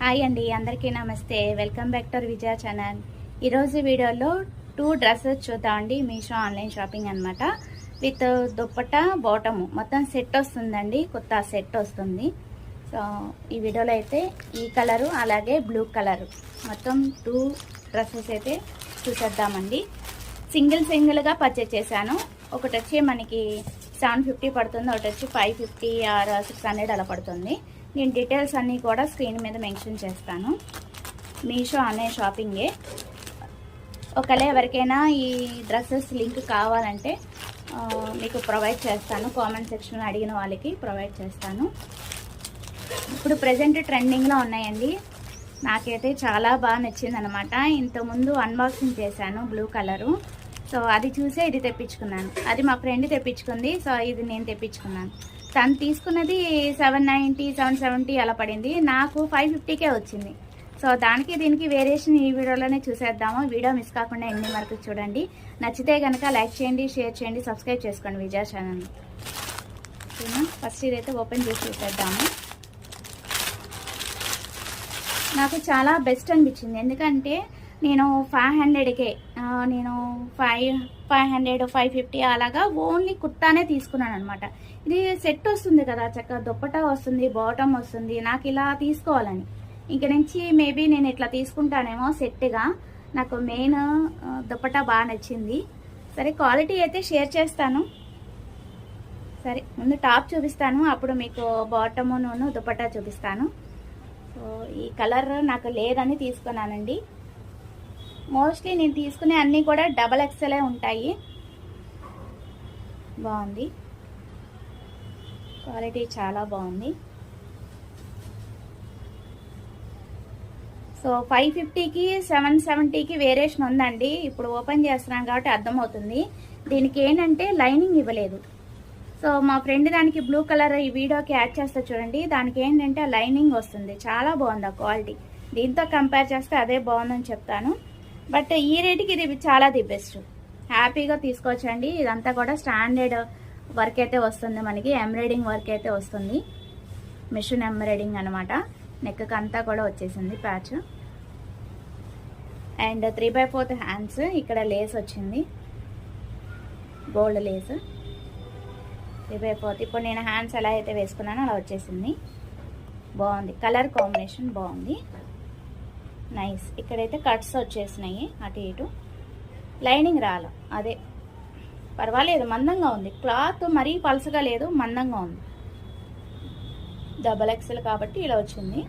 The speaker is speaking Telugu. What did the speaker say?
హాయ్ అండి, అందరికీ నమస్తే. Welcome back to Vijaya channel. ఈరోజు వీడియోలో 2 డ్రెస్సెస్ చూద్దామండి. మీషో ఆన్లైన్ షాపింగ్ అనమాట. విత్ దుప్పట్టా బాటము మొత్తం సెట్ వస్తుందండి. కొత్త సెట్ వస్తుంది. సో ఈ వీడియోలో అయితే ఈ కలరు అలాగే బ్లూ కలరు మొత్తం 2 డ్రెస్సెస్ అయితే చూసేద్దామండి. సింగిల్గా పర్చేస్ చేశాను. ఒకటి వచ్చి మనకి 750 పడుతుంది, ఒకటి వచ్చి 550 ఆర్ 600 అలా పడుతుంది. నేను డీటెయిల్స్ అన్నీ కూడా స్క్రీన్ మీద మెన్షన్ చేస్తాను. మీషో ఆన్లైన్ షాపింగే. ఒకవేళ ఎవరికైనా ఈ డ్రెస్సెస్ లింక్ కావాలంటే మీకు ప్రొవైడ్ చేస్తాను. కామెంట్ సెక్షన్లో అడిగిన వాళ్ళకి ప్రొవైడ్ చేస్తాను. ఇప్పుడు ప్రజెంట్ ట్రెండింగ్లో ఉన్నాయండి. నాకైతే చాలా బాగా నచ్చింది అనమాట. ఇంతకుముందు అన్బాక్సింగ్ చేశాను బ్లూ కలరు. సో అది చూసే ఇది తెప్పించుకున్నాను. అది మా ఫ్రెండ్ తెప్పించుకుంది. సో ఇది నేను తెప్పించుకున్నాను. తను తీసుకున్నది 790 770 అలా పడింది. నాకు 550కే వచ్చింది. సో దానికి దీనికి వేరియేషన్ ఈ వీడియోలోనే చూసేద్దాము. వీడియో మిస్ కాకుండా ఎన్ని వరకు చూడండి. నచ్చితే కనుక లైక్ చేయండి, షేర్ చేయండి, సబ్స్క్రైబ్ చేసుకోండి విజయ ఛానల్. ఓకేనా? ఫస్ట్ ఇదైతే ఓపెన్ చేసి చూసేద్దాము. నాకు చాలా బెస్ట్ అనిపించింది. ఎందుకంటే నేను 500కే నేను 500 550 అలాగా ఓన్లీ కుర్తానే తీసుకున్నాను అనమాట. ఇది సెట్ వస్తుంది కదా, చక్కగా దుప్పటా వస్తుంది, బాటమ్ వస్తుంది. నాకు ఇలా తీసుకోవాలని ఇంక నుంచి మేబీ నేను ఇట్లా తీసుకుంటానేమో సెట్గా. నాకు మెయిన్ దుప్పటా బాగా నచ్చింది. సరే క్వాలిటీ అయితే షేర్ చేస్తాను. సరే ముందు టాప్ చూపిస్తాను, అప్పుడు మీకు బాటమును దుప్పటా చూపిస్తాను. సో ఈ కలర్ నాకు లేదని తీసుకున్నానండి. మోస్ట్లీ నేను తీసుకునే అన్నీ కూడా డబల్ ఎక్సెలే ఉంటాయి. బాగుంది, క్వాలిటీ చాలా బాగుంది. సో 550కి 770కి వేరియేషన్ ఉందండి. ఇప్పుడు ఓపెన్ చేస్తున్నాను కాబట్టి అర్థమవుతుంది. దీనికి ఏంటంటే లైనింగ్ ఇవ్వలేదు. సో మా ఫ్రెండ్ దానికి బ్లూ కలర్ ఈ వీడియోకి యాడ్ చేస్తా చూడండి. దానికి ఏంటంటే లైనింగ్ వస్తుంది. చాలా బాగుంది ఆ క్వాలిటీ. దీంతో కంపేర్ చేస్తే అదే బాగుందని చెప్తాను. బట్ ఈ రేటుకి ఇది చాలా ది బెస్ట్. హ్యాపీగా తీసుకోవచ్చండి. ఇదంతా కూడా స్టాండర్డ్ వర్క్ అయితే వస్తుంది. మనకి ఎంబ్రాయిడింగ్ వర్క్ అయితే వస్తుంది. మిషన్ ఎంబ్రాయిడింగ్ అనమాట. నెక్కి అంతా కూడా వచ్చేసింది ప్యాచ్. And 3/4 hands. ఇక్కడ లేస్ వచ్చింది, గోల్డ్ లేస్ 3/4. ఇప్పుడు నేను హ్యాండ్స్ ఎలా అయితే వేసుకున్నానో అలా వచ్చేసింది. బాగుంది, కలర్ కాంబినేషన్ బాగుంది, నైస్. ఇక్కడైతే కట్స్ వచ్చేసినాయి అటు ఇటు. లైనింగ్ రాల, అదే పర్వాలేదు, మందంగా ఉంది. క్లాత్ మరీ పలుసగా లేదు, మందంగా ఉంది. డబల్ ఎక్సెల్ కాబట్టి ఇలా వచ్చింది.